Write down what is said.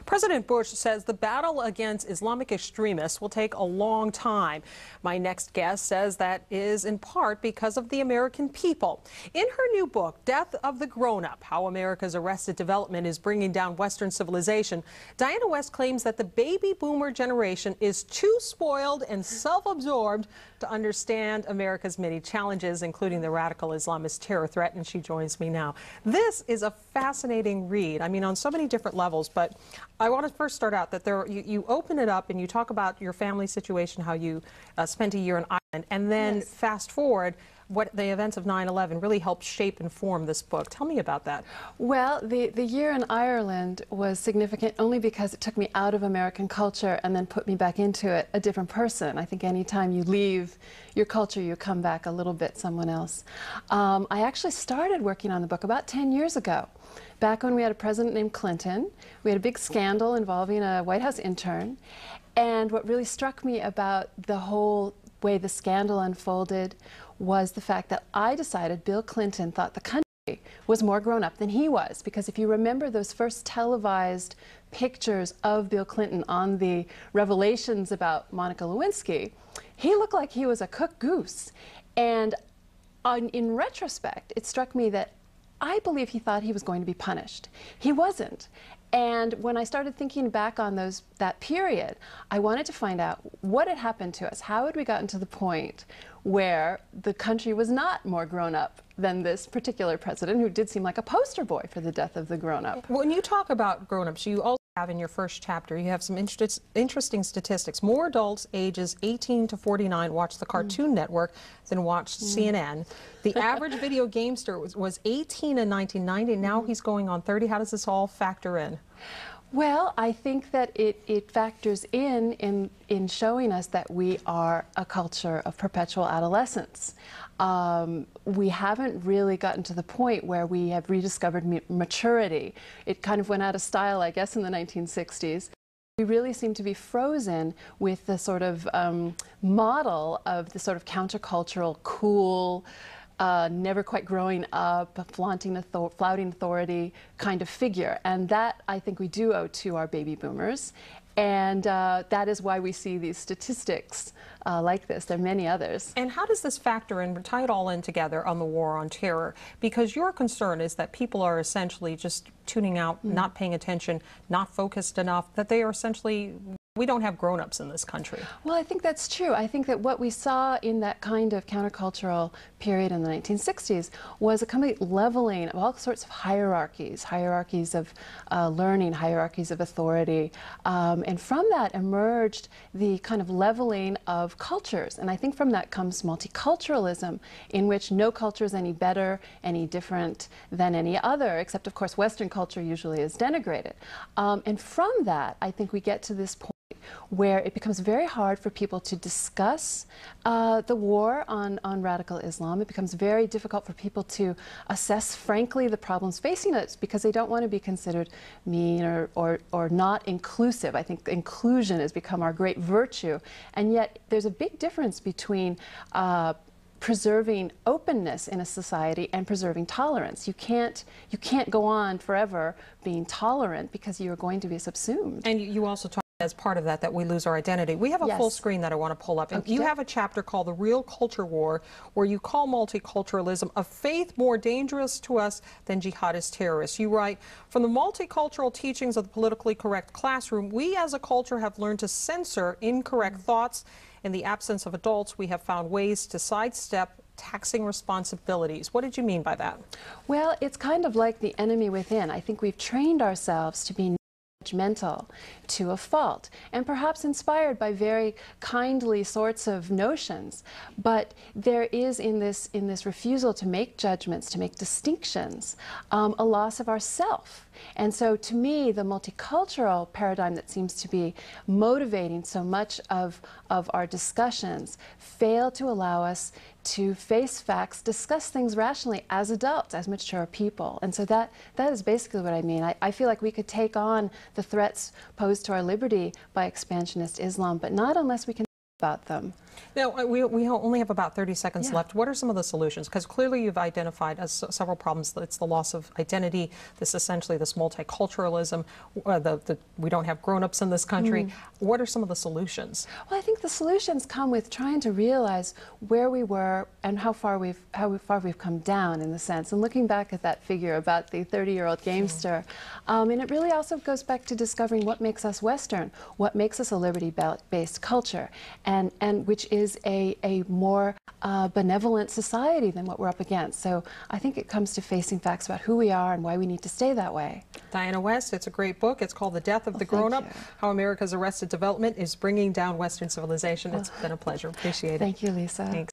President Bush says the battle against Islamic extremists will take a long time. My next guest says that is in part because of the American people. In her new book, Death of the Grown-Up, How America's Arrested Development is Bringing Down Western Civilization, Diana West claims that the baby boomer generation is too spoiled and self-absorbed to understand America's many challenges, including the radical Islamist terror threat, and she joins me now. This is a fascinating read, I mean, on so many different levels, but I want to first start out that you open it up and you talk about your family situation, how you spent a year in Ireland, and then fast forward, what the events of 9/11 really helped shape and form this book. Tell me about that. Well, the year in Ireland was significant only because it took me out of American culture and then put me back into it, a different person. I think anytime you leave your culture, you come back a little bit someone else. I actually started working on the book about 10 years ago. Back when we had a president named Clinton, we had a big scandal involving a White House intern. And what really struck me about the whole way the scandal unfolded was the fact that I decided Bill Clinton thought the country was more grown up than he was. Because if you remember those first televised pictures of Bill Clinton on the revelations about Monica Lewinsky, he looked like he was a cooked goose. And in retrospect, it struck me that I believe he thought he was going to be punished. He wasn't. And when I started thinking back on that period, I wanted to find out what had happened to us. How had we gotten to the point where the country was not more grown up than this particular president, who did seem like a poster boy for the death of the grown-up. When you talk about grown-ups, you also have in your first chapter, you have some interesting statistics. More adults ages 18 to 49 watch the Cartoon Network than watch CNN. The average video gamester was 18 in 1990. Now he's going on 30. How does this all factor in? Well, I think that it factors in showing us that we are a culture of perpetual adolescence. We haven't really gotten to the point where we have rediscovered maturity. It kind of went out of style, I guess, in the 1960s. We really seem to be frozen with the sort of model of the sort of countercultural, cool, never quite growing up, flaunting authority kind of figure. And that, I think, we do owe to our baby boomers. And that is why we see these statistics like this. There are many others. And how does this factor in, tie it all in together on the war on terror? Because your concern is that people are essentially just tuning out, not paying attention, not focused enough, that they are essentially... We don't have grown-ups in this country. Well, I think that's true. I think that what we saw in that kind of countercultural period in the 1960s was a complete leveling of all sorts of hierarchies, hierarchies of learning, hierarchies of authority. And from that emerged the kind of leveling of cultures. And I think from that comes multiculturalism, in which no culture is any better, any different than any other, except, of course, Western culture usually is denigrated. And from that, I think we get to this point where it becomes very hard for people to discuss the war on radical Islam. It becomes very difficult for people to assess, frankly, the problems facing us because they don't want to be considered mean or not inclusive. I think inclusion has become our great virtue, and yet there's a big difference between preserving openness in a society and preserving tolerance. You can't go on forever being tolerant because you're going to be subsumed. And you also talk as part of that we lose our identity. We have a full screen that I want to pull up. And you have a chapter called The Real Culture War, where you call multiculturalism a faith more dangerous to us than jihadist terrorists. You write, from the multicultural teachings of the politically correct classroom, we as a culture have learned to censor incorrect thoughts. In the absence of adults, we have found ways to sidestep taxing responsibilities. What did you mean by that? Well, it's kind of like the enemy within. I think we've trained ourselves to be judgmental to a fault, and perhaps inspired by very kindly sorts of notions, but there is in this refusal to make judgments, to make distinctions, a loss of ourself. And so to me, the multicultural paradigm that seems to be motivating so much of our discussions fail to allow us to face facts, discuss things rationally as adults, as mature people. And so that is basically what I mean. I feel like we could take on the threats posed to our liberty by expansionist Islam, but not unless we can think about them. Now, we only have about 30 seconds Yeah. left. What are some of the solutions? Because clearly you've identified several problems. It's the loss of identity, this multiculturalism, we don't have grown-ups in this country. What are some of the solutions? Well, I think the solutions come with trying to realize where we were and how far we've come down, in the sense, and looking back at that figure about the 30-year-old gamester. And it really also goes back to discovering what makes us Western, what makes us a liberty-based culture, and which is a more benevolent society than what we're up against. So I think it comes to facing facts about who we are and why we need to stay that way. Diana West, it's a great book. It's called The Death of the Grown-Up, How America's Arrested Development is Bringing Down Western Civilization. It's been a pleasure. Appreciate it. Thank you, Lisa. Thanks.